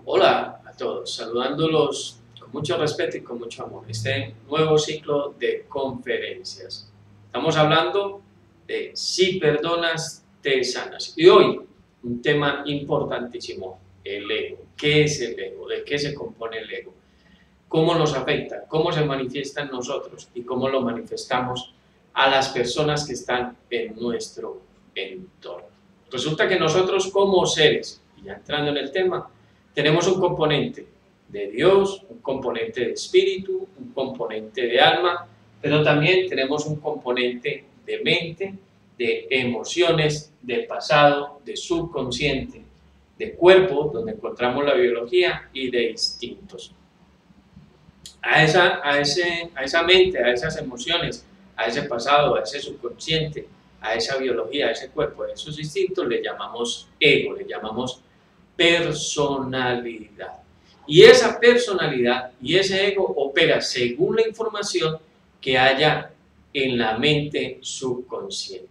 Hola a todos, saludándolos con mucho respeto y con mucho amor. Este nuevo ciclo de conferencias. Estamos hablando de si perdonas, te sanas. Y hoy, un tema importantísimo, el ego. ¿Qué es el ego? ¿De qué se compone el ego? ¿Cómo nos afecta? ¿Cómo se manifiesta en nosotros? ¿Y cómo lo manifestamos a las personas que están en nuestro entorno? Resulta que nosotros como seres, y ya entrando en el tema, tenemos un componente de Dios, un componente de espíritu, un componente de alma, pero también tenemos un componente de mente, de emociones, de pasado, de subconsciente, de cuerpo, donde encontramos la biología, y de instintos. A esa mente, a esas emociones, a ese pasado, a ese subconsciente, a esa biología, a ese cuerpo, a esos instintos, le llamamos ego, le llamamos personalidad. Y esa personalidad y ese ego opera según la información que haya en la mente subconsciente.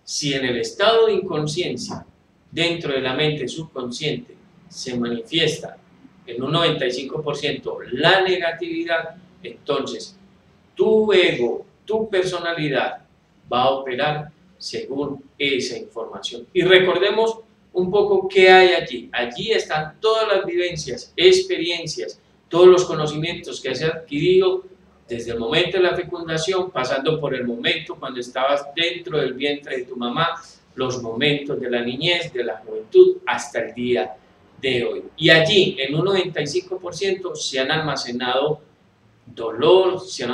Si en el estado de inconsciencia, dentro de la mente subconsciente, se manifiesta en un 95% la negatividad, entonces tu ego, tu personalidad va a operar según esa información. Y recordemos un poco qué hay allí. Allí están todas las vivencias, experiencias, todos los conocimientos que has adquirido desde el momento de la fecundación, pasando por el momento cuando estabas dentro del vientre de tu mamá, los momentos de la niñez, de la juventud, hasta el día de hoy. Y allí, en un 95%, se han almacenado dolor, se han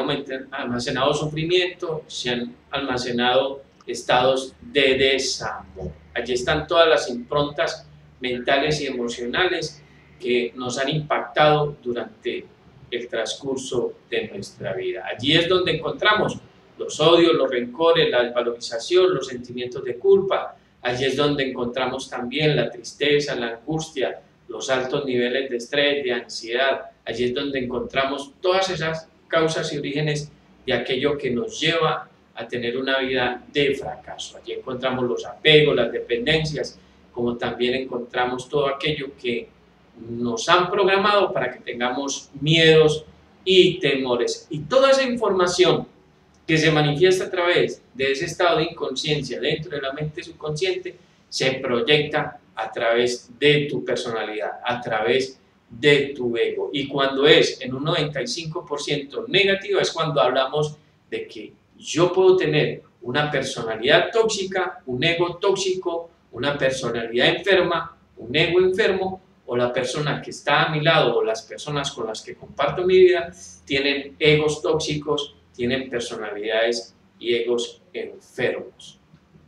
almacenado sufrimiento, se han almacenado estados de desamor. Allí están todas las improntas mentales y emocionales que nos han impactado durante el transcurso de nuestra vida. Allí es donde encontramos los odios, los rencores, la desvalorización, los sentimientos de culpa. Allí es donde encontramos también la tristeza, la angustia, los altos niveles de estrés, de ansiedad. Allí es donde encontramos todas esas causas y orígenes de aquello que nos lleva a tener una vida de fracaso. Allí encontramos los apegos, las dependencias, como también encontramos todo aquello que nos han programado para que tengamos miedos y temores. Y toda esa información que se manifiesta a través de ese estado de inconsciencia dentro de la mente subconsciente se proyecta a través de tu personalidad, a través de tu ego. Y cuando es en un 95% negativo es cuando hablamos de que yo puedo tener una personalidad tóxica, un ego tóxico, una personalidad enferma, un ego enfermo, o la persona que está a mi lado o las personas con las que comparto mi vida tienen egos tóxicos, tienen personalidades y egos enfermos.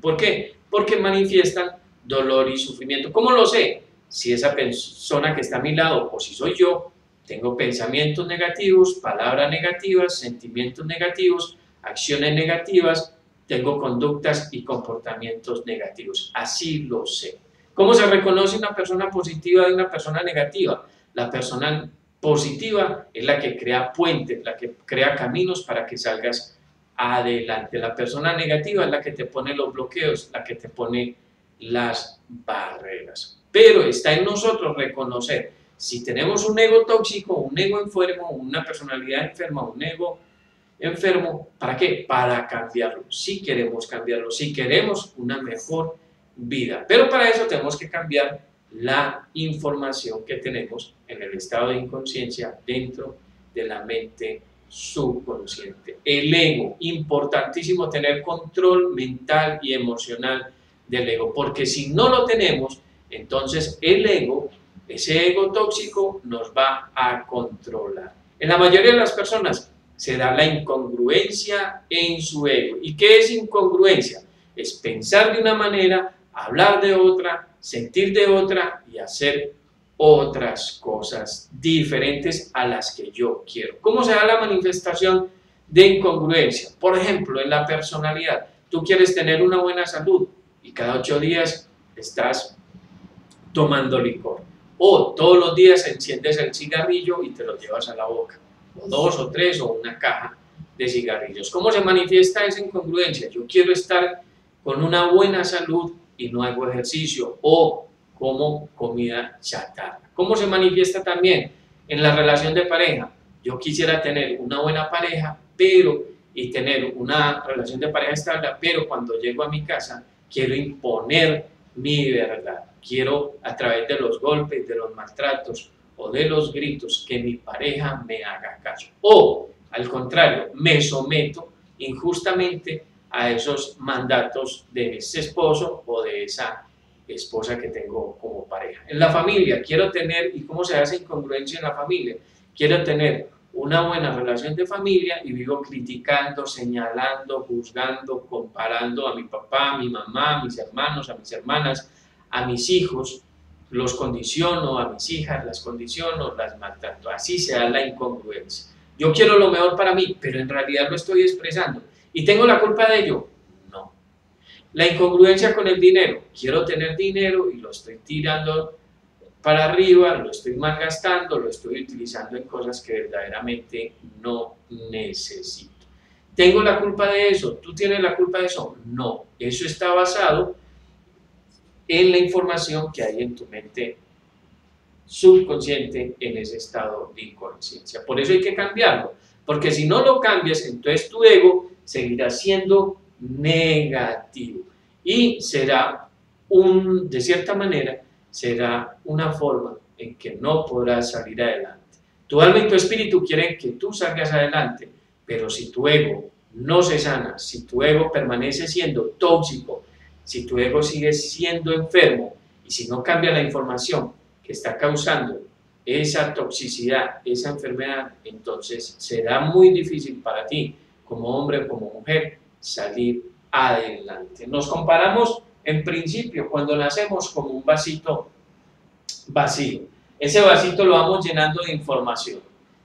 ¿Por qué? Porque manifiestan dolor y sufrimiento. ¿Cómo lo sé? Si esa persona que está a mi lado o si soy yo, tengo pensamientos negativos, palabras negativas, sentimientos negativos, acciones negativas, tengo conductas y comportamientos negativos. Así lo sé. ¿Cómo se reconoce una persona positiva de una persona negativa? La persona positiva es la que crea puentes, la que crea caminos para que salgas adelante. La persona negativa es la que te pone los bloqueos, la que te pone las barreras. Pero está en nosotros reconocer si tenemos un ego tóxico, un ego enfermo, una personalidad enferma, un ego enfermo. ¿Para qué? Para cambiarlo. Si queremos cambiarlo, si queremos una mejor vida. Pero para eso tenemos que cambiar la información que tenemos en el estado de inconsciencia dentro de la mente subconsciente. El ego, importantísimo tener control mental y emocional del ego, porque si no lo tenemos, entonces el ego, ese ego tóxico, nos va a controlar. En la mayoría de las personas se da la incongruencia en su ego. ¿Y qué es incongruencia? Es pensar de una manera, hablar de otra, sentir de otra y hacer otras cosas diferentes a las que yo quiero. ¿Cómo se da la manifestación de incongruencia? Por ejemplo, en la personalidad. Tú quieres tener una buena salud y cada 8 días estás tomando licor. O todos los días enciendes el cigarrillo y te lo llevas a la boca. O 2 o 3 o una caja de cigarrillos. ¿Cómo se manifiesta esa incongruencia? Yo quiero estar con una buena salud y no hago ejercicio, o como comida chatarra. ¿Cómo se manifiesta también en la relación de pareja? Yo quisiera tener una buena pareja, y tener una relación de pareja estable, pero cuando llego a mi casa quiero imponer mi verdad. Quiero, a través de los golpes, de los maltratos o de los gritos, que mi pareja me haga caso. O, al contrario, me someto injustamente a esos mandatos de ese esposo o de esa esposa que tengo como pareja. En la familia, quiero tener, ¿y cómo se hace incongruencia en la familia? Quiero tener una buena relación de familia y vivo criticando, señalando, juzgando, comparando a mi papá, a mi mamá, a mis hermanos, a mis hermanas, a mis hijos, los condiciono, a mis hijas las condiciono, las maltrato. Así se da la incongruencia. Yo quiero lo mejor para mí, pero en realidad lo estoy expresando. ¿Y tengo la culpa de ello? No. La incongruencia con el dinero. Quiero tener dinero y lo estoy tirando para arriba, lo estoy malgastando, lo estoy utilizando en cosas que verdaderamente no necesito. ¿Tengo la culpa de eso? ¿Tú tienes la culpa de eso? No. Eso está basado en la información que hay en tu mente subconsciente en ese estado de inconsciencia. Por eso hay que cambiarlo, porque si no lo cambias, entonces tu ego seguirá siendo negativo y será de cierta manera, será una forma en que no podrás salir adelante. Tu alma y tu espíritu quieren que tú salgas adelante, pero si tu ego no se sana, si tu ego permanece siendo tóxico, si tu ego sigue siendo enfermo y si no cambia la información que está causando esa toxicidad, esa enfermedad, entonces será muy difícil para ti, como hombre o como mujer, salir adelante. Nos comparamos en principio cuando nacemos como un vasito vacío. Ese vasito lo vamos llenando de información.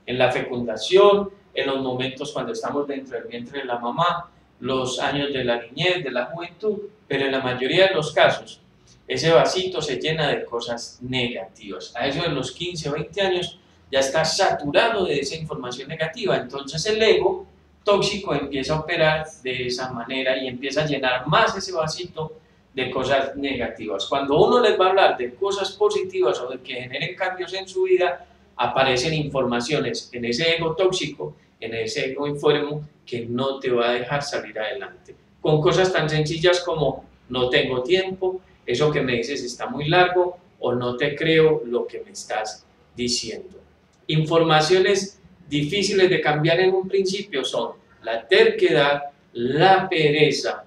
En la fecundación, en los momentos cuando estamos dentro del vientre de la mamá, los años de la niñez, de la juventud, pero en la mayoría de los casos, ese vasito se llena de cosas negativas. A eso de los 15 o 20 años ya está saturado de esa información negativa. Entonces el ego tóxico empieza a operar de esa manera y empieza a llenar más ese vasito de cosas negativas. Cuando uno les va a hablar de cosas positivas o de que generen cambios en su vida, aparecen informaciones en ese ego tóxico, en ese ego enfermo, que no te va a dejar salir adelante. Con cosas tan sencillas como no tengo tiempo, eso que me dices está muy largo, o no te creo lo que me estás diciendo. Informaciones difíciles de cambiar en un principio son la terquedad, la pereza,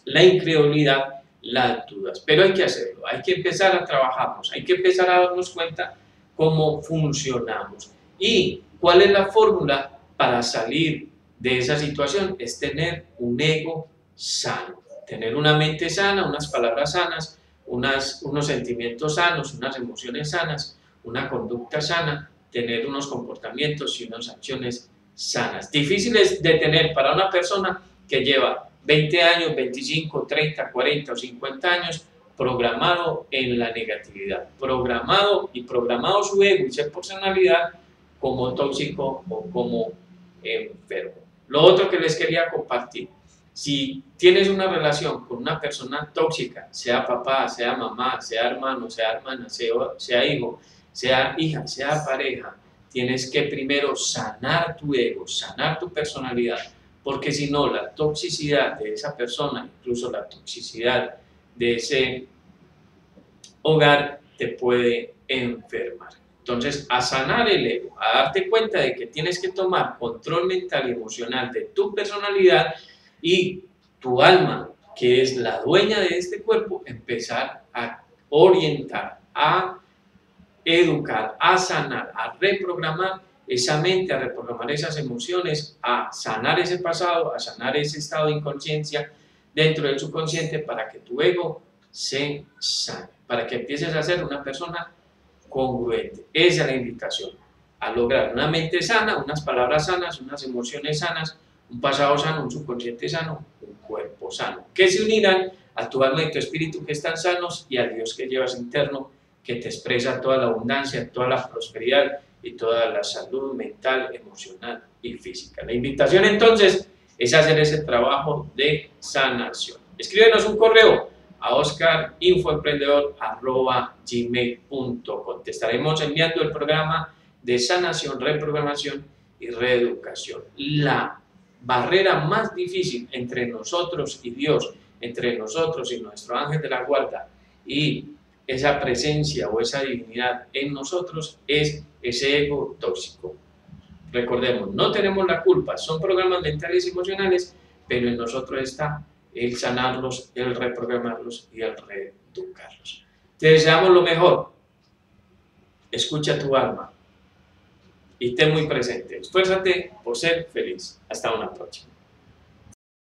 la incredulidad, las dudas. Pero hay que hacerlo, hay que empezar a trabajarnos, hay que empezar a darnos cuenta cómo funcionamos. ¿Y cuál es la fórmula para salir de esa situación? Es tener un ego sano, tener una mente sana, unas palabras sanas, unos sentimientos sanos, unas emociones sanas, una conducta sana, tener unos comportamientos y unas acciones sanas. Difíciles de tener para una persona que lleva 20 años, 25, 30, 40 o 50 años programado en la negatividad, programado su ego y su personalidad como tóxico o como enfermo. Lo otro que les quería compartir: si tienes una relación con una persona tóxica, sea papá, sea mamá, sea hermano, sea hermana, sea hijo, sea hija, sea pareja, tienes que primero sanar tu ego, sanar tu personalidad, porque si no, la toxicidad de esa persona, incluso la toxicidad de ese hogar, te puede enfermar. Entonces, a sanar el ego, a darte cuenta de que tienes que tomar control mental y emocional de tu personalidad y tu alma, que es la dueña de este cuerpo, empezar a orientar, a educar, a sanar, a reprogramar esa mente, a reprogramar esas emociones, a sanar ese pasado, a sanar ese estado de inconsciencia dentro del subconsciente para que tu ego se sane, para que empieces a ser una persona congruente. Esa es la invitación, a lograr una mente sana, unas palabras sanas, unas emociones sanas, un pasado sano, un subconsciente sano, un cuerpo sano, que se unirán a tu alma y tu espíritu que están sanos y al Dios que llevas interno, que te expresa toda la abundancia, toda la prosperidad y toda la salud mental, emocional y física. La invitación entonces es hacer ese trabajo de sanación. Escríbenos un correo a oscarinfoemprendedor@gmail.com. Te estaremos enviando el programa de sanación, reprogramación y reeducación. La barrera más difícil entre nosotros y Dios, entre nosotros y nuestro ángel de la guarda y esa presencia o esa divinidad en nosotros es ese ego tóxico. Recordemos, no tenemos la culpa, son programas mentales y emocionales, pero en nosotros está el sanarlos, el reprogramarlos y el reeducarlos. Te deseamos lo mejor. Escucha tu alma y ten muy presente. Esfuérzate por ser feliz. Hasta una próxima.